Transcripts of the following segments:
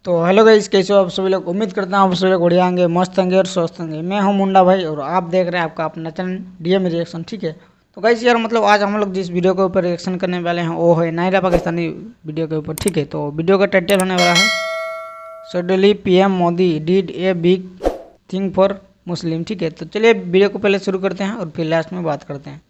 तो hello guys, कैसे हो आप सभी लोग। उम्मीद करता हूँ आप सभी लोग बढ़िया होंगे, मस्त होंगे और स्वस्थ होंगे। मैं हूँ मुंडा भाई और आप देख रहे हैं आपका अपना चैनल डीएम रिएक्शन। ठीक है, तो गाइस यार मतलब आज हम लोग जिस वीडियो के ऊपर रिएक्शन करने वाले हैं वो है नायरा पाकिस्तानी वीडियो के ऊपर। ठीक है, तो वीडियो का टाइटल होने वाला है suddenly PM Modi did a big thing for Muslim. ठीक है, तो चलिए वीडियो को पहले शुरू करते हैं और फिर लास्ट में बात करते हैं।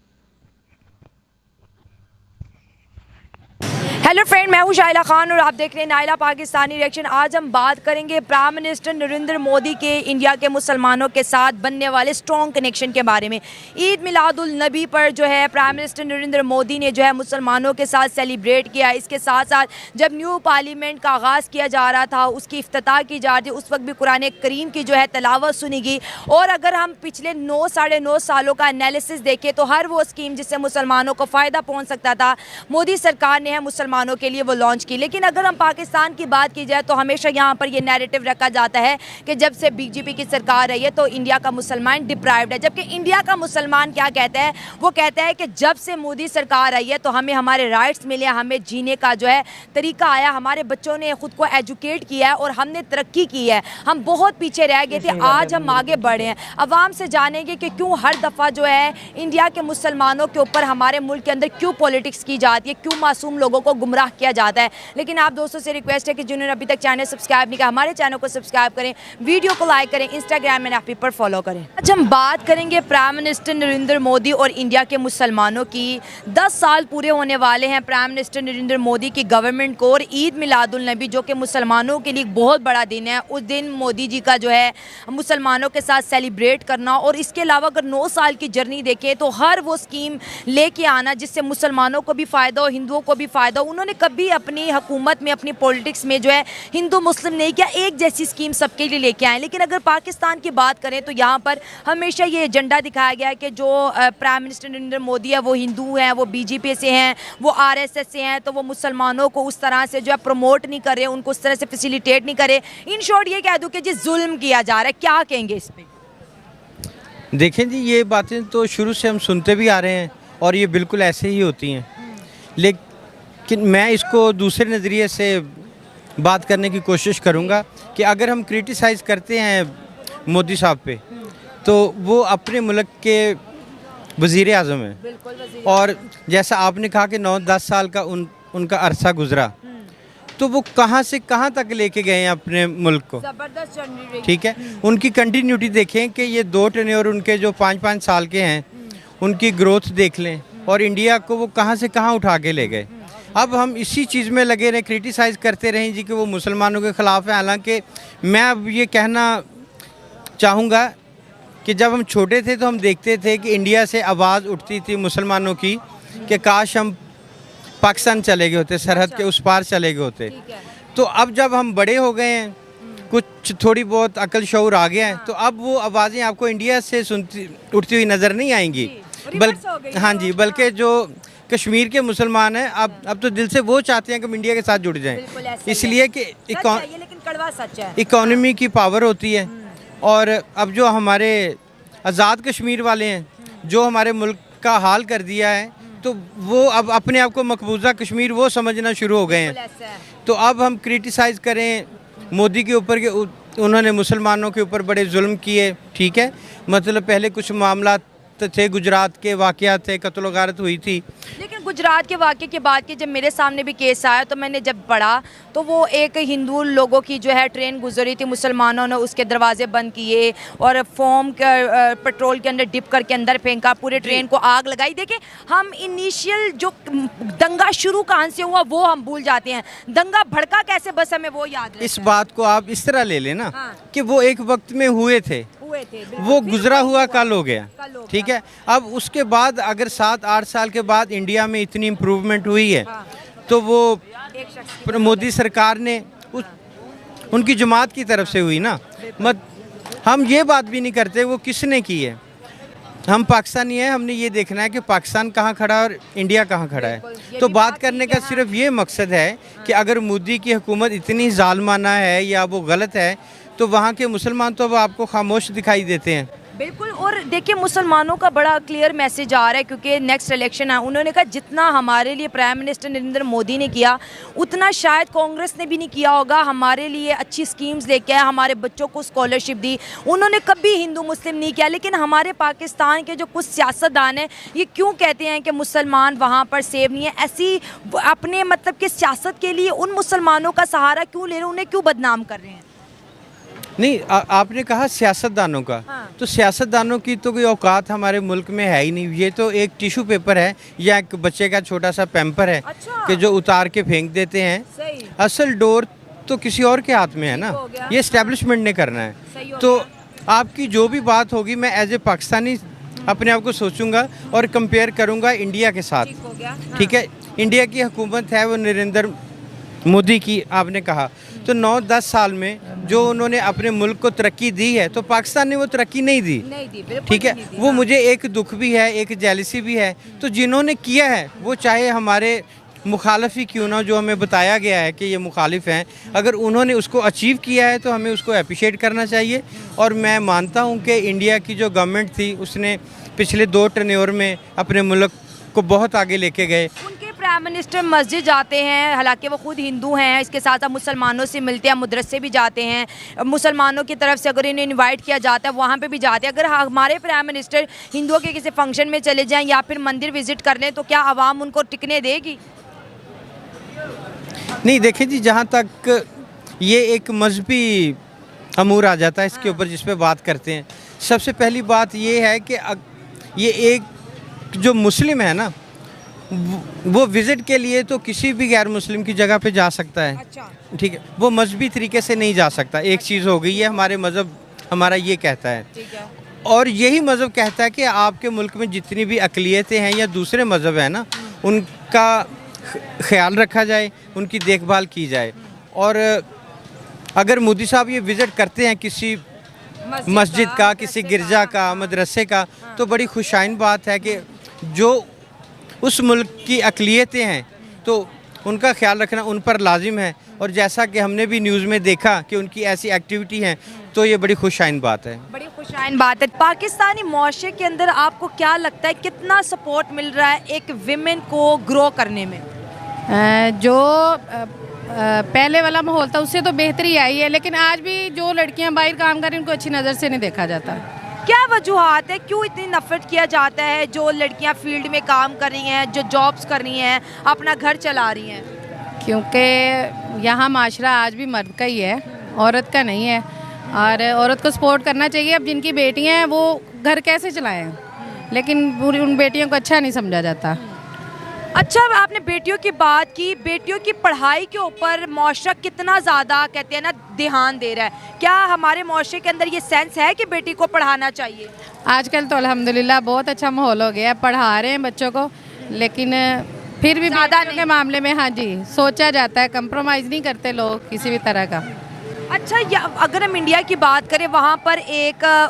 हेलो फ्रेंड, मैं हूं शाइला खान और आप देख रहे हैं नायरा पाकिस्तानी रिएक्शन। आज हम बात करेंगे प्राइम मिनिस्टर नरेंद्र मोदी के इंडिया के मुसलमानों के साथ बनने वाले स्ट्रॉन्ग कनेक्शन के बारे में। ईद मिलादुल नबी पर जो है प्राइम मिनिस्टर नरेंद्र मोदी ने जो है मुसलमानों के साथ सेलिब्रेट किया। इसके साथ साथ जब न्यू पार्लियामेंट का आगाज़ किया जा रहा था, उसकी इफ्तिताह की जा रही थी, उस वक्त भी कुरान करीम की जो है तलावत सुनी गई। और अगर हम पिछले 9-9.5 सालों का एनालिसिस देखें तो हर वो स्कीम जिससे मुसलमानों को फ़ायदा पहुँच सकता था मोदी सरकार ने है मुसलमानों के लिए वो लॉन्च की। लेकिन अगर हम पाकिस्तान की बात की जाए तो हमेशा यहाँ पर ये नैरेटिव रखा जाता है कि जब से बीजेपी की सरकार रही है तो इंडिया का मुसलमान डिप्राइव्ड है। जबकि इंडिया का मुसलमान क्या कहता है, वो कहता है कि जब से मोदी सरकार आई है तो हमें हमारे राइट्स मिले, हमें जीने का जो है तरीका आया, हमारे बच्चों ने खुद को एजुकेट किया है और हमने तरक्की की है। हम बहुत पीछे रह गए थे, आज हम आगे बढ़े हैं। अवाम से जानेंगे कि क्यों हर दफ़ा जो है इंडिया के मुसलमानों के ऊपर हमारे मुल्क के अंदर क्यों पॉलिटिक्स की जाती है, क्यों मासूम लोगों को गुमराह किया जाता है। लेकिन आप दोस्तों से रिक्वेस्ट है कि जिन्होंने अभी तक चैनल सब्सक्राइब नहीं किया, हमारे चैनल को सब्सक्राइब करें, वीडियो को लाइक करें, इंस्टाग्राम एंड एफबी पर फॉलो करें। आज हम बात करेंगे प्राइम मिनिस्टर नरेंद्र मोदी और इंडिया के मुसलमानों की। 10 साल पूरे होने वाले हैं प्राइम मिनिस्टर नरेंद्र मोदी की गवर्नमेंट को। और ईद मिलादुल नबी जो कि मुसलमानों के लिए बहुत बड़ा दिन है, उस दिन मोदी जी का जो है मुसलमानों के साथ सेलिब्रेट करना। और इसके अलावा अगर 9 साल की जर्नी देखें तो हर वो स्कीम लेके आना जिससे मुसलमानों को भी फ़ायदा हो, हिंदुओं को भी फ़ायदा हो। उन्होंने कभी अपनी हुकूमत में, अपनी पॉलिटिक्स में जो है हिंदू मुस्लिम नहीं किया, एक जैसी स्कीम सबके लिए लेके आए। लेकिन अगर पाकिस्तान की बात करें तो यहाँ पर हमेशा ये एजेंडा दिखाया गया है कि जो प्राइम मिनिस्टर नरेंद्र मोदी है वो हिंदू हैं, वो बीजेपी से हैं, वो आरएसएस से हैं, तो वो मुसलमानों को उस तरह से जो है प्रमोट नहीं कर रहे, उनको उस तरह से फैसिलिटेट नहीं करे। इन शॉर्ट ये कह दूँ कि जी जुल्म किया जा रहा है। क्या कहेंगे इस पर? देखें जी, ये बातें तो शुरू से हम सुनते भी आ रहे हैं और ये बिल्कुल ऐसे ही होती हैं। लेकिन मैं इसको दूसरे नज़रिए से बात करने की कोशिश करूंगा कि अगर हम क्रिटिसाइज़ करते हैं मोदी साहब पे तो वो अपने मुल्क के वज़ीर आज़म हैं। और जैसा आपने कहा कि 9-10 साल का उनका अरसा गुज़रा, तो वो कहाँ से कहाँ तक लेके गए हैं अपने मुल्क को। ज़बरदस्त जर्नी रही। ठीक है, उनकी कंटिन्यूटी देखें कि ये 2 टेन्योर उनके जो 5-5 साल के हैं उनकी ग्रोथ देख लें और इंडिया को वो कहाँ से कहाँ उठा के ले गए। अब हम इसी चीज़ में लगे रहें, क्रिटिसाइज़ करते रहें जी कि वो मुसलमानों के ख़िलाफ़ हैं। हालांकि मैं अब ये कहना चाहूँगा कि जब हम छोटे थे तो हम देखते थे कि इंडिया से आवाज़ उठती थी मुसलमानों की कि काश हम पाकिस्तान चले गए होते, सरहद के उस पार चले गए होते। तो अब जब हम बड़े हो गए हैं, कुछ थोड़ी बहुत अकल शऊर आ गया है, तो अब वो आवाज़ें आपको इंडिया से सुनती उठती हुई नज़र नहीं आएंगी। हाँ जी, बल्कि जो कश्मीर के मुसलमान हैं अब तो दिल से वो चाहते हैं कि हम इंडिया के साथ जुड़ जाएं, इसलिए कि इकॉनमी की पावर होती है। और अब जो हमारे आज़ाद कश्मीर वाले हैं, जो हमारे मुल्क का हाल कर दिया है, तो वो अब अपने आप को मकबूजा कश्मीर वो समझना शुरू हो गए हैं। तो अब हम क्रिटिसाइज़ करें मोदी के ऊपर कि उन्होंने मुसलमानों के ऊपर बड़े जुल्म किए, ठीक है, मतलब पहले कुछ मामला थे, गुजरात के वाक़यात थे, कत्ल गारत हुई थी। लेकिन गुजरात के वाक़े की बात की, जब मेरे सामने भी केस आया तो मैंने जब पढ़ा तो वो एक हिंदू लोगों की जो है ट्रेन गुजरी थी, मुसलमानों ने उसके दरवाजे बंद किए और फोम पेट्रोल के अंदर डिप करके अंदर फेंका, पूरे ट्रेन को आग लगाई। देखिए, हम इनिशियल जो दंगा शुरू कहाँ से हुआ वो हम भूल जाते हैं, दंगा भड़का कैसे बस हमें वो याद है। इस बात को आप इस तरह ले लेना कि वो एक वक्त में हुए थे, वो गुजरा हुआ कल हो गया, ठीक है। अब उसके बाद अगर 7-8 साल के बाद इंडिया में इतनी इम्प्रूवमेंट हुई है तो वो मोदी सरकार ने उनकी जमात की तरफ से हुई ना। हम ये बात भी नहीं करते वो किसने की है। हम पाकिस्तानी हैं, हमने ये देखना है कि पाकिस्तान कहाँ खड़ा है और इंडिया कहाँ खड़ा है। तो बात करने का सिर्फ ये मकसद है कि अगर मोदी की हुकूमत इतनी जालमाना है या वो गलत है तो वहाँ के मुसलमान तो अब आपको खामोश दिखाई देते हैं। बिल्कुल। और देखिए मुसलमानों का बड़ा क्लियर मैसेज आ रहा है, क्योंकि नेक्स्ट इलेक्शन है, उन्होंने कहा जितना हमारे लिए प्राइम मिनिस्टर नरेंद्र मोदी ने किया उतना शायद कांग्रेस ने भी नहीं किया होगा। हमारे लिए अच्छी स्कीम्स लेके आए, हमारे बच्चों को स्कॉलरशिप दी, उन्होंने कभी हिंदू मुस्लिम नहीं किया। लेकिन हमारे पाकिस्तान के जो कुछ सियासतदान हैं ये क्यों कहते हैं कि मुसलमान वहाँ पर सेफ नहीं है? ऐसी अपने मतलब कि सियासत के लिए उन मुसलमानों का सहारा क्यों ले रहे हैं, उन्हें क्यों बदनाम कर रहे हैं? नहीं, आपने कहा सियासतदानों का, तो सियासतदानों की तो कोई औकात हमारे मुल्क में है ही नहीं। ये तो एक टिश्यू पेपर है या एक बच्चे का छोटा सा पैम्पर है कि जो उतार के फेंक देते हैं। सही। असल डोर तो किसी और के हाथ में है ना, ये एस्टेब्लिशमेंट ने करना है। तो आपकी जो भी बात होगी मैं एज ए पाकिस्तानी अपने आप को सोचूंगा और कंपेयर करूंगा इंडिया के साथ। ठीक है, इंडिया की हुकूमत है वो नरेंद्र मोदी की, आपने कहा तो 9-10 साल में जो उन्होंने अपने मुल्क को तरक्की दी है, तो पाकिस्तान ने वो तरक्की नहीं दी। ठीक है, वो मुझे एक दुख भी है, एक जेलसी भी है। तो जिन्होंने किया है वो चाहे हमारे मुखालिफ ही क्यों ना, जो हमें बताया गया है कि ये मुखालिफ हैं, अगर उन्होंने उसको अचीव किया है तो हमें उसको अप्रिशिएट करना चाहिए। और मैं मानता हूँ कि इंडिया की जो गवर्नमेंट थी उसने पिछले 2 टर्न्योर में अपने मुल्क को बहुत आगे लेके गए। प्राइम मिनिस्टर मस्जिद जाते हैं, हालांकि वो खुद हिंदू हैं, इसके साथ साथ मुसलमानों से मिलते हैं, मदरसे भी जाते हैं, मुसलमानों की तरफ से अगर इन्हें इनवाइट किया जाता है वहाँ पे भी जाते हैं। अगर हमारे प्राइम मिनिस्टर हिंदुओं के किसी फंक्शन में चले जाएं या फिर मंदिर विजिट कर लें तो क्या आवाम उनको टिकने देगी? नहीं, देखिए जी, जहाँ तक ये एक मजहबी अमूर आ जाता है इसके ऊपर जिस पे बात करते हैं, सबसे पहली बात ये है कि ये एक जो मुस्लिम है ना, वो विज़िट के लिए तो किसी भी गैर मुस्लिम की जगह पे जा सकता है। अच्छा। ठीक है, वो मजहबी तरीके से नहीं जा सकता। एक चीज़ हो गई है, हमारे मज़हब हमारा ये कहता है। ठीक है। और यही मज़हब कहता है कि आपके मुल्क में जितनी भी अक़लियतें हैं या दूसरे मज़हब हैं ना, उनका ख्याल रखा जाए, उनकी देखभाल की जाए। और अगर मोदी साहब ये विज़िट करते हैं किसी मस्जिद का, किसी गिरजा का, मदरसे का, तो बड़ी खुशाइन बात है कि जो उस मुल्क की अक़लियतें हैं तो उनका ख्याल रखना उन पर लाजिम है। और जैसा कि हमने भी न्यूज़ में देखा कि उनकी ऐसी एक्टिविटी हैं, तो ये बड़ी खुशाइन बात है। बड़ी खुशाइन बात है। पाकिस्तानी मुआशरे के अंदर आपको क्या लगता है कितना सपोर्ट मिल रहा है एक विमेन को ग्रो करने में? जो पहले वाला माहौल था उससे तो बेहतरी आई है, लेकिन आज भी जो लड़कियां बाहर काम कर रही हैं उनको अच्छी नज़र से नहीं देखा जाता। क्या वजूहात है, क्यों इतनी नफरत किया जाता है? जो लड़कियां फील्ड में काम कर रही हैं, जो जॉब्स कर रही हैं, अपना घर चला रही हैं। क्योंकि यहाँ माशरा आज भी मर्द का ही है, औरत का नहीं है, और औरत को सपोर्ट करना चाहिए। अब जिनकी बेटियाँ हैं वो घर कैसे चलाएं, लेकिन उन बेटियों को अच्छा नहीं समझा जाता। अच्छा, आपने बेटियों की बात की, बेटियों की पढ़ाई के ऊपर मुआशरा कितना ज़्यादा कहते हैं ना ध्यान दे रहा है? क्या हमारे मुआशरे के अंदर ये सेंस है कि बेटी को पढ़ाना चाहिए? आजकल तो अल्हम्दुलिल्लाह बहुत अच्छा माहौल हो गया है, पढ़ा रहे हैं बच्चों को, लेकिन फिर भी ज़्यादा के मामले में हाँ जी सोचा जाता है, कंप्रोमाइज़ नहीं करते लोग किसी भी तरह का। अच्छा, अगर हम इंडिया की बात करें, वहाँ पर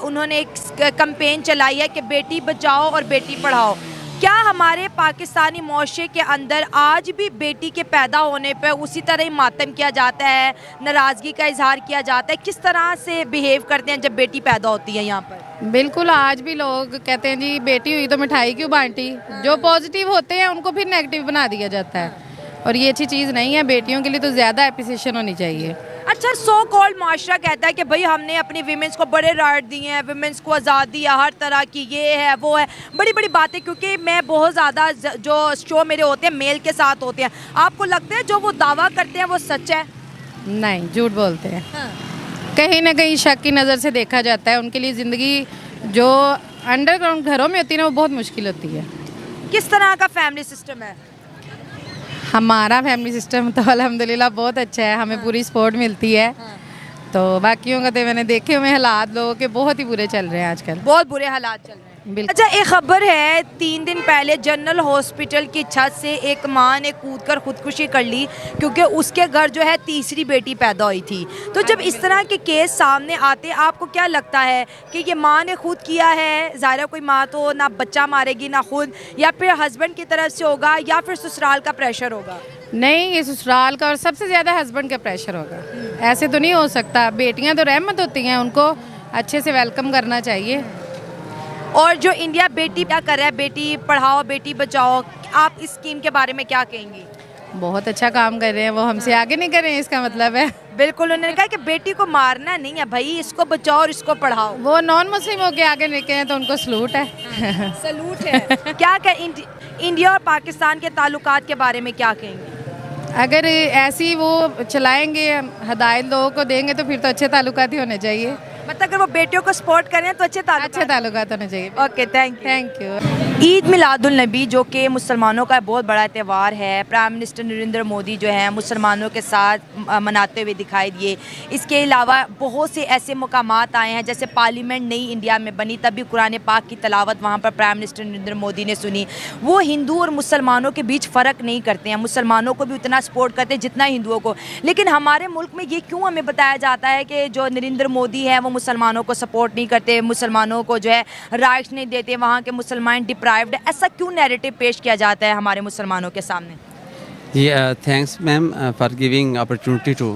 उन्होंने एक कैंपेन चलाई है कि बेटी बचाओ और बेटी पढ़ाओ। क्या हमारे पाकिस्तानी मुआशरे के अंदर आज भी बेटी के पैदा होने पर उसी तरह ही मातम किया जाता है, नाराज़गी का इजहार किया जाता है? किस तरह से बिहेव करते हैं जब बेटी पैदा होती है यहाँ पर? बिल्कुल, आज भी लोग कहते हैं जी बेटी हुई तो मिठाई क्यों बांटी। जो पॉजिटिव होते हैं उनको फिर नेगेटिव बना दिया जाता है, और ये अच्छी चीज़ नहीं है। बेटियों के लिए तो ज़्यादा एप्रिसिएशन होनी चाहिए। अच्छा, सो कॉल्ड माशरा कहता है कि भाई हमने अपनी वीमेंस को बड़े राइट दिए हैं, वीमेंस को आज़ादी है हर तरह की, ये है वो है, बड़ी बड़ी बातें। क्योंकि मैं बहुत ज़्यादा जो शो मेरे होते हैं मेल के साथ होते हैं, आपको लगता है जो वो दावा करते हैं वो सच है? नहीं, झूठ बोलते हैं। कहीं ना कहीं शक की नज़र से देखा जाता है। उनके लिए ज़िंदगी जो अंडरग्राउंड घरों में होती है ना, वो बहुत मुश्किल होती है। किस तरह का फैमिली सिस्टम है? हमारा फैमिली सिस्टम तो अल्हम्दुलिल्लाह बहुत अच्छा है, हमें पूरी सपोर्ट मिलती है। तो बाकियों का तो मैंने देखे हुए हालात लोगों के बहुत ही बुरे चल रहे हैं आजकल, बहुत बुरे हालात चल रहे हैं। अच्छा, एक खबर है, 3 दिन पहले जनरल हॉस्पिटल की छत से एक माँ ने कूदकर खुदकुशी कर ली क्योंकि उसके घर जो है तीसरी बेटी पैदा हुई थी। तो जब इस तरह के केस सामने आते हैं, आपको क्या लगता है कि ये माँ ने खुद किया है? ज़ाहिर कोई माँ तो ना बच्चा मारेगी ना खुद, या फिर हस्बैंड की तरफ से होगा, या फिर ससुराल का प्रेशर होगा? नहीं, ये ससुराल का और सबसे ज़्यादा हस्बैंड का प्रेशर होगा। ऐसे तो नहीं हो सकता। बेटियां तो रहमत होती हैं, उनको अच्छे से वेलकम करना चाहिए। और जो इंडिया बेटी क्या कर रहा है, बेटी पढ़ाओ बेटी बचाओ, आप इस स्कीम के बारे में क्या कहेंगी? बहुत अच्छा काम कर रहे हैं वो, हमसे आगे नहीं कर रहे हैं इसका मतलब है। बिल्कुल, उन्होंने कहा कि बेटी को मारना नहीं है भाई, इसको बचाओ और इसको पढ़ाओ। वो नॉन मुस्लिम होके आगे निकले हैं तो उनको सलूट है। सलूट है। क्या इंडिया और पाकिस्तान के ताल्लुकात के बारे में क्या कहेंगे? अगर ऐसी वो चलाएंगे, हदायत लोगों को देंगे तो फिर तो अच्छे ताल्लुकात ही होने चाहिए। मतलब अगर वो बेटियों को सपोर्ट करें तो अच्छे ताल्लुकात होने चाहिए। Okay, thank you. Eid Milad-ul नबी जो कि मुसलमानों का बहुत बड़ा त्यौहार है, प्राइम मिनिस्टर नरेंद्र मोदी जो है मुसलमानों के साथ मनाते हुए दिखाई दिए। इसके अलावा बहुत से ऐसे मकामात आए हैं, जैसे पार्लियामेंट नई इंडिया में बनी तब भी कुरान पाक की तलावत वहाँ पर प्राइम मिनिस्टर नरेंद्र मोदी ने सुनी। वो हिंदू और मुसलमानों के बीच फ़र्क नहीं करते हैं, मुसलमानों को भी उतना सपोर्ट करते हैं जितना हिंदुओं को। लेकिन हमारे मुल्क में ये क्यों हमें बताया जाता है कि जो नरेंद्र मोदी है वो मुसलमानों को सपोर्ट नहीं करते, मुसलमानों को जो है राइट्स नहीं देते, वहाँ के मुसलमान डिप्राइव्ड, ऐसा क्यों नैरेटिव पेश किया जाता है हमारे मुसलमानों के सामने? Thanks ma'am for giving opportunity to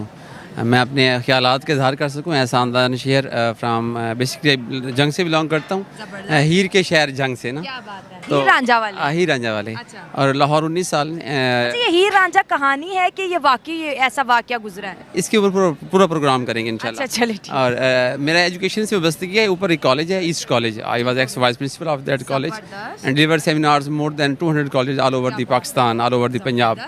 मैं अपने ख्यालात के इजहार कर सकूँ। ऐसा आमदान शहर फ्राम बेसिकली जंग से बिलोंग करता हूँ, हीर के शहर जंग से ना। क्या बात है। तो हीर रांझा वाले? हीर रांझा वाले। अच्छा। और लाहौर 19 साल। ये हीर रांझा कहानी है कि ये वाकई ऐसा वाकया गुजरा है? इसके ऊपर पूरा प्रोग्राम करेंगे इंशाल्लाह। अच्छा, चलिए ठीक। और मेरा एजुकेशन से वाबस्तगी है, ऊपर एक कॉलेज है east college, I was x vice principle of that college and deliver seminars more than 200 college all over the Pakistan, all over the Punjab.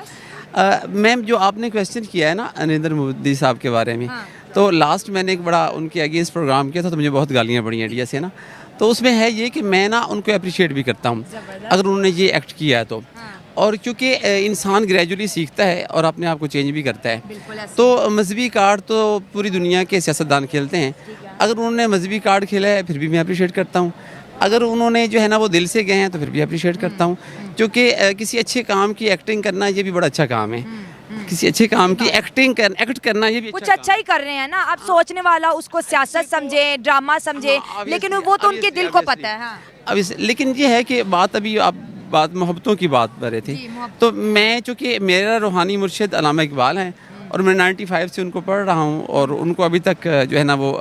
Ma'am जो आपने क्वेश्चन किया है ना नरेंद्र मोदी साहब के बारे में, तो लास्ट मैंने एक बड़ा उनके अगेंस्ट प्रोग्राम किया था, तो मुझे बहुत गालियाँ पड़ी इंडिया से ना। तो उसमें है ये कि मैं ना उनको अप्रिशिएट भी करता हूँ अगर उन्होंने ये एक्ट किया है तो। और क्योंकि इंसान ग्रेजुअली सीखता है और अपने आप को चेंज भी करता है। तो मजहबी कार्ड तो पूरी दुनिया के सियासतदान खेलते हैं, अगर उन्होंने मजहबी कार्ड खेला है फिर भी मैं अप्रिशिएट करता हूँ। अगर उन्होंने जो है ना वो दिल से गए हैं तो फिर भी अप्रिशिएट करता हूँ, क्योंकि किसी अच्छे काम की एक्टिंग करना ये भी बड़ा अच्छा काम है। किसी अच्छे काम की एक्ट करना ये भी कुछ अच्छा ही कर रहे हैं ना। अब सोचने वाला उसको सियासत समझे, ड्रामा समझे, लेकिन वो तो उनके दिल को पता है। अब लेकिन ये है कि बात अभी आप बात मोहब्बतों की बात कर रहे थे, तो मैं चूँकि मेरा रूहानी मुर्शिद अल्लामा इकबाल हैं और मैं 95 से उनको पढ़ रहा हूँ और उनको अभी तक जो है ना वो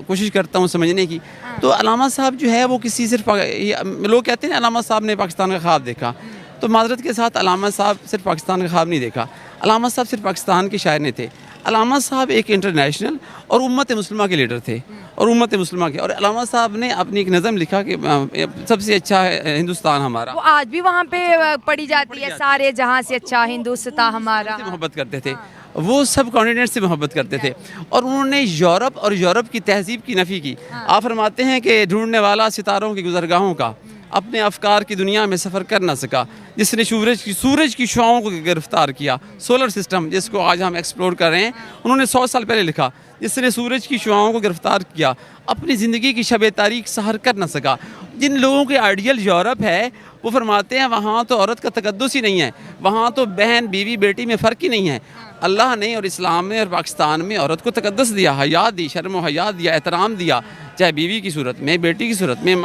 कोशिश करता हूँ समझने की। तो अल्लामा साहब जो है वो किसी सिर्फ लोग कहते हैं अल्लामा साहब ने पाकिस्तान का ख्वाब देखा, तो माजरत के साथ अल्लामा साहब सिर्फ पाकिस्तान का ख्वाब नहीं देखा, अल्लामा साहब सिर्फ पाकिस्तान के शायर नहीं थे। अल्लामा साहब एक इंटरनेशनल और उम्मत मुस्लिमा के लीडर थे और उम्मत मुस्लिमा के। और अल्लामा साहब ने अपनी एक नज़म लिखा कि सबसे अच्छा है हिंदुस्तान हमारा। वो आज भी वहाँ पे पढ़ी जाती है, सारे जहाँ से अच्छा हिंदुस्तान हमारा। मोहब्बत करते थे वो, सब कॉन्टिनेंट से मोहब्बत करते थे। और उन्होंने यूरोप और यूरोप की तहजीब की नफ़ी की। आप फरमाते हैं कि ढूंढने वाला सितारों की गुज़रगाहों का अपने अफकार की दुनिया में सफ़र कर ना सका, जिसने सूरज की शुआओं को गिरफ्तार किया। सोलर सिस्टम जिसको आज हम एक्सप्लोर कर रहे हैं, उन्होंने 100 साल पहले लिखा, जिसने सूरज की शुआओं को गिरफ्तार किया, अपनी ज़िंदगी की शब तारीख सहर कर ना सका। जिन लोगों के आइडियल यूरोप है वो फरमाते हैं वहाँ तो औरत का तकद्दुस ही नहीं है, वहाँ तो बहन बीवी बेटी में फ़र्क ही नहीं है। अल्लाह ने और इस्लाम ने और पाकिस्तान में औरत को तकद्दुस दिया, हया दी, शर्म व हया दिया, एहतराम दिया, चाहे बीवी की सूरत में, बेटी की सूरत में,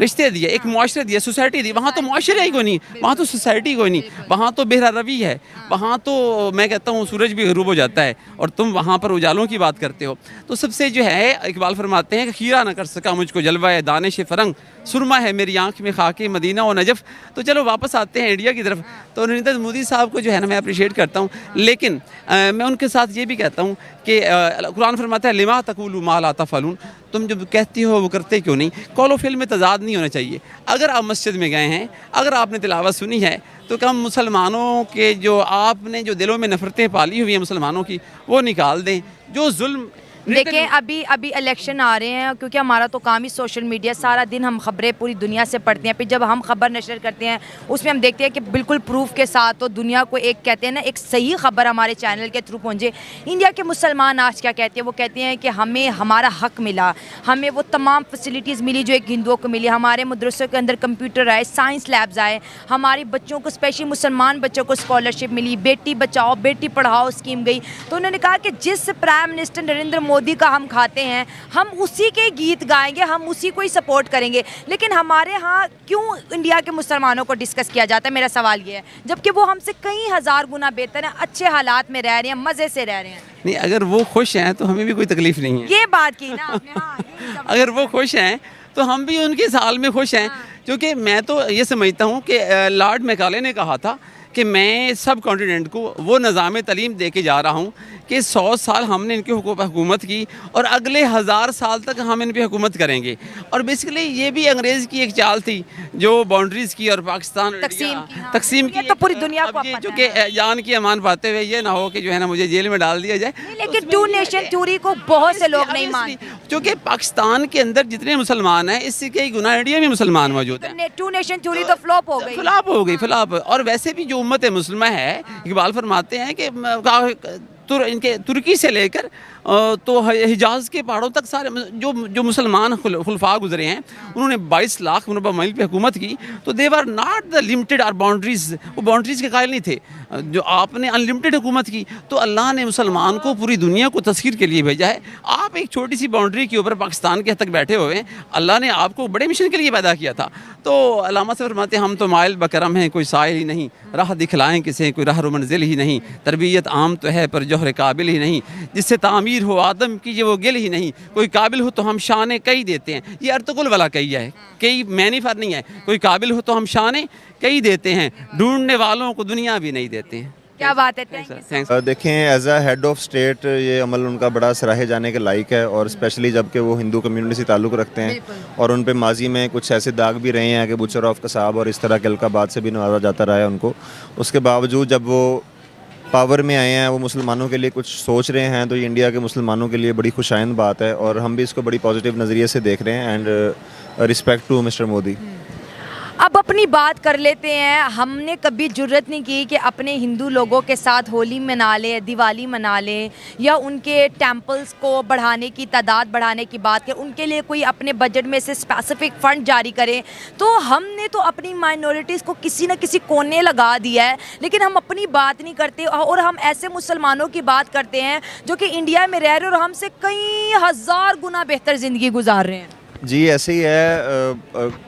रिश्ते दिए, एक मुआशरे दिए, सोसाइटी दी। वहाँ तो मुआशरे ही कोई नहीं, वहाँ तो सोसाइटी कोई नहीं, वहाँ तो बेहरा रवि है, वहाँ तो मैं कहता हूँ सूरज भी गरूब हो जाता है और तुम वहाँ पर उजालों की बात करते हो। तो सबसे जो है इकबाल फरमाते हैं कि खीरा न कर सका मुझको जलवा दानिश फरंग, सुरमा है मेरी आंख में खाके मदीना और नजफ़। तो चलो वापस आते हैं इंडिया की तरफ। तो नरेंद्र मोदी साहब को जो है ना मैं अप्रिशिएट करता हूँ, लेकिन मैं उनके साथ ये भी कहता हूँ कि कुरान फरमाता है लिमा तक़ूलू मा ला तफ़अलून, तुम जो कहती हो वो करते क्यों नहीं। कौल फिल में तजाद नहीं होना चाहिए। अगर आप मस्जिद में गए हैं, अगर आपने तिलावत सुनी है, तो कम मुसलमानों के जो आपने जो दिलों में नफ़रतें पाली हुई हैं मुसलमानों की, वो निकाल दें। जो जुल्म देखें अभी इलेक्शन आ रहे हैं, क्योंकि हमारा तो काम ही सोशल मीडिया, सारा दिन हम खबरें पूरी दुनिया से पढ़ते हैं। फिर जब हम खबर नशर करते हैं उसमें हम देखते हैं कि बिल्कुल प्रूफ के साथ तो दुनिया को एक कहते हैं ना एक सही खबर हमारे चैनल के थ्रू पहुंचे। इंडिया के मुसलमान आज क्या कहते हैं, वो कहते हैं कि हमें हमारा हक मिला, हमें वो तमाम फैसिलिटीज़ मिली जो एक हिंदुओं को मिली। हमारे मदरसों के अंदर कंप्यूटर आए, साइंस लैब्स आए, हमारे बच्चों को स्पेशली मुसलमान बच्चों को स्कॉलरशिप मिली, बेटी बचाओ बेटी पढ़ाओ स्कीम गई। तो उन्होंने कहा कि जिस प्राइम मिनिस्टर नरेंद्र मोदी का हम खाते हैं, हम उसी के गीत गाएंगे, हम उसी को ही सपोर्ट करेंगे। लेकिन हमारे यहाँ क्यों इंडिया के मुसलमानों को डिस्कस किया जाता है, मेरा सवाल ये है, जबकि वो हमसे कई हज़ार गुना बेहतर हैं, अच्छे हालात में रह रहे हैं, मज़े से रह रहे हैं। नहीं, अगर वो खुश हैं तो हमें भी कोई तकलीफ नहीं है। ये बात की ना आपने। हाँ, अगर वो खुश हैं तो हम भी उनकी इस हाल में खुश हैं, क्योंकि मैं तो ये समझता हूँ कि लॉर्ड मैकाले ने कहा था कि मैं सब कॉन्टिनेंट को वो निज़ाम तालीम दे के जा रहा हूँ कि 100 साल हमने इनकी हुकूमत की और अगले 1000 साल तक हम इन पर हुकूमत करेंगे। और बेसिकली ये भी अंग्रेज़ की एक चाल थी जो बाउंड्रीज़ की और पाकिस्तान तकसीम की, तो पूरी दुनिया को ये जो कि जान की अमान पाते हुए ये ना हो कि जो है ना मुझे जेल में डाल दिया जाए। लेकिन टू नेशन थ्योरी को बहुत से लोग नहीं मानते, क्योंकि पाकिस्तान के अंदर जितने मुसलमान हैं इससे कई गुना इंडिया में मुसलमान मौजूद हैं। टू नेशन थ्योरी तो फ्लॉप हो गई, फ्लॉप। और वैसे भी जो उम्मत मुस्लिमा है, इकबाल फरमाते हैं कि इनके तुर्की से लेकर तो हिजाज के पहाड़ों तक सारे जो मुसलमान खुलफा गुजरे हैं उन्होंने 22 लाख मुरबा मील पे हुकूमत की। तो they were not the limited or boundaries, वो बाउंड्रीज के कायल नहीं थे। जो आपने अनलिमिटेड हुकूमत की तो अल्लाह ने मुसलमान को पूरी दुनिया को तस्खीर के लिए भेजा है। आप एक छोटी सी बाउंड्री के ऊपर पाकिस्तान के हद तक बैठे हुए हैं, अल्लाह ने आपको बड़े मिशन के लिए पैदा किया था। तो अल्लामा से फरमाते हम तो माइल बकरम हैं, कोई साइल ही नहीं, राह दिखलाएं किसे कोई राह मंजिल ही नहीं, तरबियत आम तो है पर जोहर काबिल ही नहीं, जिससे तामीर हो आदम की ये वो गिल ही नहीं, कोई काबिल हो तो हम शाने कई देते हैं। ये अर्तकुल वाला कई है, कई मैनीफर नहीं है। कोई काबिल हो तो हम शाने कई देते हैं, ढूंढने वालों को दुनिया भी नहीं देते हैं। क्या बात है, थैंक यू। देखें as a head of state ये अमल उनका बड़ा सराहे जाने के लायक है, और स्पेशली जबकि वो हिंदू कम्युनिटी से ताल्लुक़ रखते हैं और उन पे माजी में कुछ ऐसे दाग भी रहे हैं कि बुचर ऑफ कसाब और इस तरह के अलकाबाद से भी नवाजा जाता रहा है उनको। उसके बावजूद जब वो पावर में आए हैं, वो मुसलमानों के लिए कुछ सोच रहे हैं, तो ये इंडिया के मुसलमानों के लिए बड़ी खुशाइंद बात है और हम भी इसको बड़ी पॉजिटिव नज़रिए से देख रहे हैं। And respect to mister Modi. अब अपनी बात कर लेते हैं। हमने कभी जुर्रत नहीं की कि अपने हिंदू लोगों के साथ होली मना लें, दिवाली मना लें, या उनके टेम्पल्स को बढ़ाने की तादाद बढ़ाने की बात करें, उनके लिए कोई अपने बजट में से स्पेसिफिक फ़ंड जारी करें। तो हमने तो अपनी माइनॉरिटीज़ को किसी न किसी कोने लगा दिया है, लेकिन हम अपनी बात नहीं करते। और हम ऐसे मुसलमानों की बात करते हैं जो कि इंडिया में रह रहे और हमसे कई हज़ार गुना बेहतर ज़िंदगी गुजार रहे हैं। जी ऐसे ही है।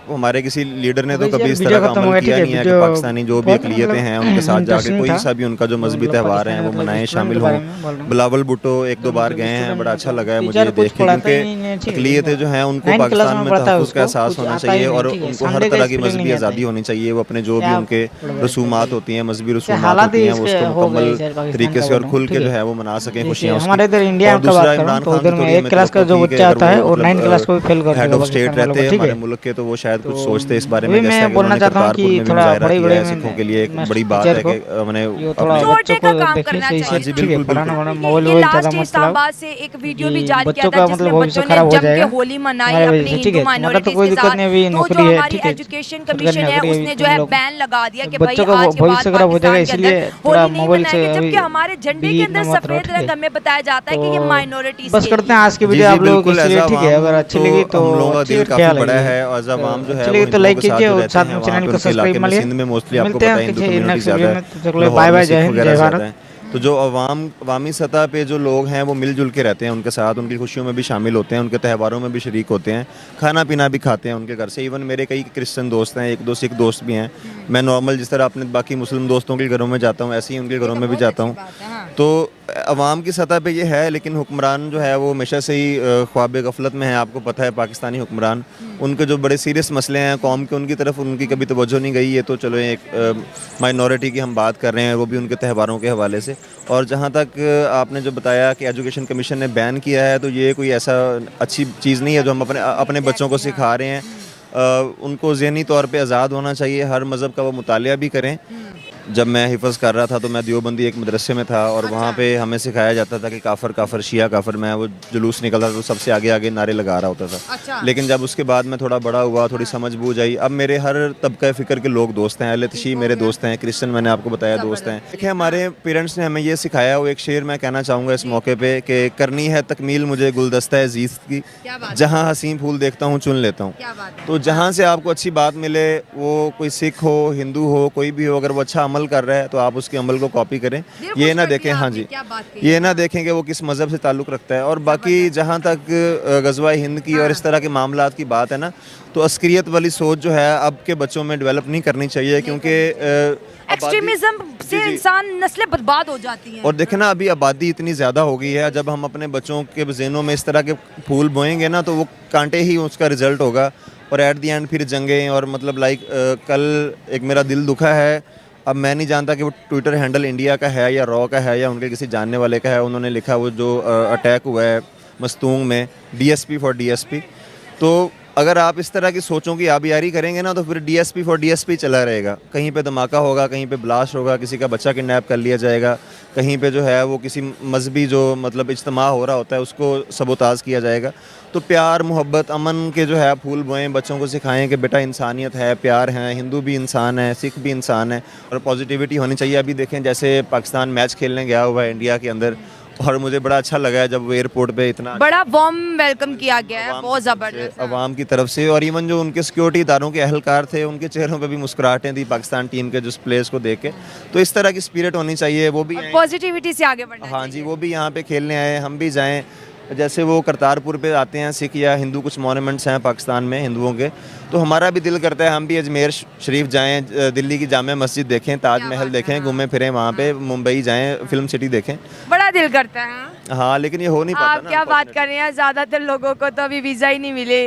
हमारे किसी लीडर ने तो कभी इस तरह का अमल किया नहीं है कि पाकिस्तानी जो भी अकलियतें हैं उनके साथ जाके कोई सा भी उनका जो मजहबी त्यौहार हैं वो मनाएं, शामिल हों। बिलावल भुट्टो 1-2 बार गए हैं, बड़ा अच्छा लगा है मुझे देख के, क्योंकि अकलियतें जो हैं उनको पाकिस्तान में तहफ़्फ़ुज़ का एहसास होना चाहिए और उनको हर तरह की मजहबी आज़ादी होनी चाहिए। वो अपने जो भी उनके रसूमात होती हैं, मजहबी रसूमात होती हैं, वो उसको मुकम्मल तरीके से और खुल के जो है वो मना सकें, खुशियाँ। हमारे इधर इंडिया का बात करूं तो उधर में 1 क्लास का जो बच्चा आता है और 9 क्लास को भी फेल कर हेड ऑफ स्टेट रहते हैं हमारे मुल्क के, तो वो शायद कुछ सोचते इस बारे में। मैं बोलना चाहता हूं कि थोड़ा बड़े-बड़े सिखों के लिए एक बड़ी बात है कि मैंने छोटे का काम करना चाहिए। बिल्कुल पुराना मोबाइल वोबाइल ज्यादा मत चलाओ। से एक वीडियो भी जारी किया बच्चों था का जिसमें मतलब भविष्य बच्चों ने खराब हो जम के जाएगा होली मनाई हमारे अपनी वजह से, हिंदू ठीक है। माइनॉरिटीज तो कोई के दिक्कत साथ। नहीं, अभी तो जो नौकरी है, हमारी ठीक है। एजुकेशन कमीशन है उसने जो है लोग बैन लगा दिया कि भाई बच्चों का आज के भविष्य बाद खराब हो जाएगा, पाकिस्तान के इसलिए अंदर थोड़ा होली नहीं मोबाइल से मनाएंगे, जबकि अभी हमारे झंडे के बीच अंदर में मत रहो, सफेद ठीक रंग है। हमें बताया जाता है कि ये तो माइनॉरिटीज बस करते हैं आज की वीडियो आप लोगों के लिए, ठीक है। अगर अच्छी लगी तो हम लोगों का दिल काफी ख्याल बड़ा है है और जब आम जो है चलिए तो लाइक कीजिए और साथ में वहाँ चैनल पे को उनके इलाके सब्सक्राइब में मारिए। सिंध में मोस्टली आपको मिलते पता हैं है हिंदू किसी कम्युनिटी नेक्स्ट ज़्यादा वीडियो है, में। चलो लाहौर बाय में बाय, सिख जय हिंद, वगैरह जय ज़्यादा भारत। हैं। तो जो अवामी सतह पे जो लोग हैं वो मिलजुल के रहते हैं, उनके साथ उनकी खुशियों में भी शामिल होते हैं, उनके त्योहारों में भी शरीक होते हैं, खाना पीना भी खाते हैं उनके घर से। इवन मेरे कई क्रिश्चियन दोस्त हैं, 1-2 सिख दोस्त भी हैं। मैं नॉर्मल जिस तरह अपने बाकी मुस्लिम दोस्तों के घरों में जाता हूँ ऐसे ही उनके घरों में भी जाता हूँ। तो अवाम की सतह पे ये है, लेकिन हुक्मरान जो है वो हमेशा से ही ख्वाब गफलत में है। आपको पता है पाकिस्तानी हुक्मरान, उनके जो बड़े सीरियस मसले हैं कौम के, उनकी तरफ उनकी कभी तवज्जो नहीं गई। ये तो चलो एक माइनॉरिटी की हम बात कर रहे हैं, वो भी उनके त्योहारों के हवाले से। और जहाँ तक आपने जो बताया कि एजुकेशन कमीशन ने बैन किया है, तो ये कोई ऐसा अच्छी चीज़ नहीं है जो हम अपने बच्चों को सिखा रहे हैं। उनको ज़हनी तौर पे आज़ाद होना चाहिए, हर मज़हब का वो मुतालिया भी करें। जब मैं हिफ़्ज़ कर रहा था तो मैं देवबंदी एक मदरसे में था और वहाँ पे हमें सिखाया जाता था कि काफ़र काफ़र, शिया काफ़र। मैं वो जुलूस निकलता था तो सबसे आगे आगे नारे लगा रहा होता था। लेकिन जब उसके बाद मैं थोड़ा बड़ा हुआ, थोड़ी समझ बूझ आई, अब मेरे हर तबका फ़िक्र के लोग दोस्त हैं। अहले तशी मेरे दोस्त हैं, क्रिश्चियन मैंने आपको बताया दोस्त हैं। देखिए हमारे पेरेंट्स ने हमें ये सिखाया, वो एक शेर मैं कहना चाहूँगा इस मौके पर कि करनी है तकमील मुझे गुलदस्ता है जीत की, जहाँ हसीन फूल देखता हूँ चुन लेता हूँ। तो जहाँ से आपको अच्छी बात मिले, वो कोई सिख हो, हिंदू हो, कोई भी हो, अगर वो अच्छा अमल कर रहा है तो आप उसके अमल को कॉपी करें, ये ना देखें। हाँ जी, ये ना देखें कि वो किस मज़हब से ताल्लुक़ रखता है। और बाकी जहाँ तक ग़ज़वा हिंद की और इस तरह के मामलात की बात है ना, तो अस्करियत वाली सोच जो है अब के बच्चों में डेवलप नहीं करनी चाहिए, क्योंकि एक्सट्रीमिज्म से इंसान नस्लें बर्बाद हो जाती हैं। और देखें ना, अभी आबादी इतनी ज़्यादा हो गई है, जब हम अपने बच्चों के ज़हनों में इस तरह के फूल बोएंगे ना तो वो कांटे ही उसका रिज़ल्ट होगा, और एट दी एंड फिर जंगें। और मतलब कल एक मेरा दिल दुखा है, अब मैं नहीं जानता कि वो ट्विटर हैंडल इंडिया का है या रॉ का है या उनके किसी जानने वाले का है। उन्होंने लिखा वो जो अटैक हुआ है मस्तूंग में, DSP फॉर DSP। तो अगर आप इस तरह की सोचों की आबियारी करेंगे ना तो फिर DSP फॉर DSP चला रहेगा। कहीं पे धमाका होगा, कहीं पे ब्लास्ट होगा, किसी का बच्चा किडनैप कर लिया जाएगा, कहीं पे जो है वो किसी मजहबी जो मतलब इज्तिमा हो रहा होता है उसको सबोताज किया जाएगा। तो प्यार, मोहब्बत, अमन के जो है फूल बोएं, बच्चों को सिखाएं कि बेटा इंसानियत है, प्यार है, हिंदू भी इंसान है, सिख भी इंसान है, और पॉजिटिविटी होनी चाहिए। अभी देखें जैसे पाकिस्तान मैच खेलने गया हुआ है इंडिया के अंदर, और मुझे बड़ा अच्छा लगा है जब वो एयरपोर्ट पे इतना बड़ा वार्म वेलकम किया गया है, बहुत ज़बरदस्त अवाम की तरफ से। और इवन जो उनके सिक्योरिटी इदारों के अहलकार थे, उनके चेहरों पे भी मुस्कुराहटें थी पाकिस्तान टीम के जो प्लेयर्स को देख के। तो इस तरह की स्पिरिट होनी चाहिए, वो भी पॉजिटिविटी से आगे बढ़ना। हाँ जी, वो भी यहाँ पे खेलने आए, हम भी जाएँ। जैसे वो करतारपुर पे आते हैं सिख या हिंदू, कुछ मॉन्यूमेंट्स हैं पाकिस्तान में हिंदुओं के, तो हमारा भी दिल करता है हम भी अजमेर शरीफ जाएं, दिल्ली की जामे मस्जिद देखें, ताजमहल देखें, घूमें फिरें वहाँ पे, मुंबई जाएं, फिल्म सिटी देखें, बड़ा दिल करता है। हाँ, लेकिन ये हो नहीं पाता आप क्या बात कर रहे हैं, ज़्यादातर लोगों को तो अभी वीज़ा ही नहीं मिले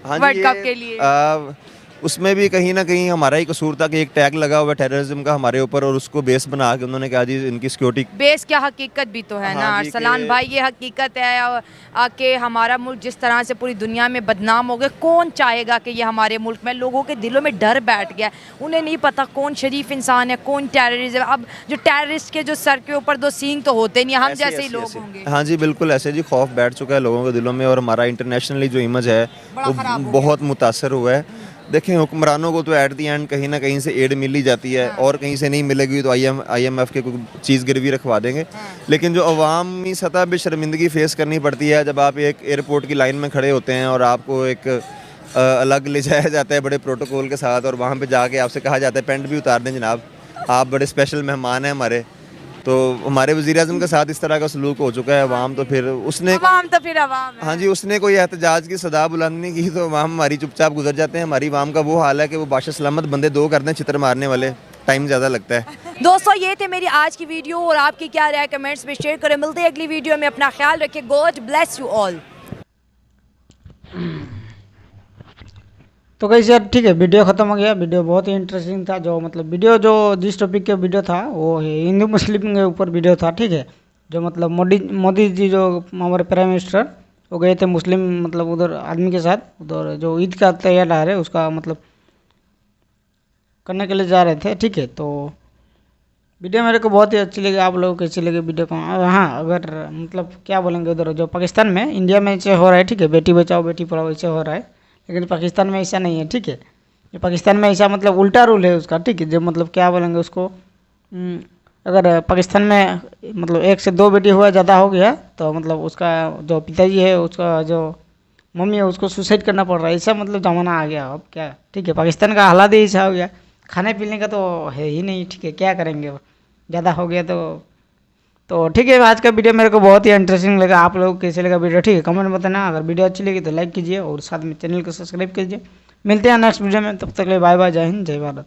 वर्ल्ड कप के लिए। उसमें भी कहीं ना कहीं हमारा ही कसूर था कि एक टैग लगा हुआ टेररिज्म का हमारे ऊपर, और उसको बेस बना के उन्होंने कहा जी इनकी सिक्योरिटी बेस क्या हकीकत भी तो है ना अरसलान भाई, ये हकीकत है कि हमारा मुल्क जिस तरह से पूरी दुनिया में बदनाम हो गया। कौन चाहेगा कि ये हमारे मुल्क में, लोगों के दिलों में डर बैठ गया, उन्हें नहीं पता कौन शरीफ इंसान है, कौन टेररिस्ट है। अब जो टेररिस्ट के जो सर के ऊपर दो सींग तो होते नहीं, हम जैसे ही लोग होंगे। हाँ जी, बिल्कुल ऐसे जी, खौफ बैठ चुका है लोगों के दिलों में, और हमारा इंटरनेशनली जो इमेज है वो बहुत मुतासर हुआ है। देखें, हुक्मरानों को तो एट दी एंड कहीं ना कहीं से एड मिल ही जाती है, और कहीं से नहीं मिलेगी तो IMF के कोई चीज़ गिरवी रखवा देंगे। लेकिन जो अवामी सतह पे शर्मिंदगी फेस करनी पड़ती है जब आप एक एयरपोर्ट की लाइन में खड़े होते हैं और आपको एक अलग ले जाया जाता है बड़े प्रोटोकॉल के साथ, और वहाँ पे जाके आपसे कहा जाता है पेंट भी उतार दें जनाब, आप बड़े स्पेशल मेहमान हैं हमारे। तो हमारे वज़ीर-ए-आज़म के साथ इस तरह का सलूक हो चुका है। अवाम तो फिर उसने अवाम है। हाँ जी, उसने कोई एहतजाज की सदा बुलंद नहीं की तो अवाम हमारी चुपचाप गुजर जाते हैं। हमारी अवाम का वो हाल है कि वो बादशाह सलामत बंदे दो करते हैं, चित्र मारने वाले टाइम ज़्यादा लगता है। दोस्तों, ये थे मेरी आज की वीडियो, और आपकी क्या राय कमेंट्स में शेयर करें। मिलते हैं अगली वीडियो में, अपना ख्याल रखिए। God bless you all. तो कैसे यार, ठीक है, वीडियो ख़त्म हो गया। वीडियो बहुत ही इंटरेस्टिंग था। जो मतलब वीडियो जो जिस टॉपिक के वीडियो था वो है हिंदू मुस्लिम के ऊपर वीडियो था, ठीक है। जो मतलब मोदी जी जो हमारे प्राइम मिनिस्टर वो गए थे मुस्लिम मतलब उधर आदमी के साथ, उधर जो ईद का तैयार आ रहे उसका मतलब करने के लिए जा रहे थे, ठीक है। तो वीडियो मेरे को बहुत ही अच्छी लगी। आप लोगों को कैसी लगी वीडियो को? हाँ, अगर मतलब क्या बोलेंगे, उधर जो पाकिस्तान में, इंडिया में ऐसे हो रहा है, ठीक है, बेटी बचाओ बेटी पढ़ाओ ऐसे हो रहा है, लेकिन पाकिस्तान में ऐसा नहीं है, ठीक है। ये पाकिस्तान में ऐसा मतलब उल्टा रूल है उसका, ठीक है। जो मतलब क्या बोलेंगे उसको, अगर पाकिस्तान में मतलब 1 से 2 बेटी हुआ ज़्यादा हो गया तो मतलब उसका जो पिताजी है, उसका जो मम्मी है, उसको सुसाइड करना पड़ रहा है। ऐसा मतलब ज़माना आ गया अब, क्या, ठीक है। पाकिस्तान का हालात ही ऐसा हो गया, खाने पीने का तो है ही नहीं, ठीक है। क्या करेंगे, ज़्यादा हो गया तो ठीक है। आज का वीडियो मेरे को बहुत ही इंटरेस्टिंग लगा। आप लोग कैसे लगा वीडियो, ठीक है, कमेंट में बताना। अगर वीडियो अच्छी लगी तो लाइक कीजिए और साथ में चैनल को सब्सक्राइब कीजिए। मिलते हैं नेक्स्ट वीडियो में, तब तक के लिए बाय बाय, जय हिंद, जय भारत।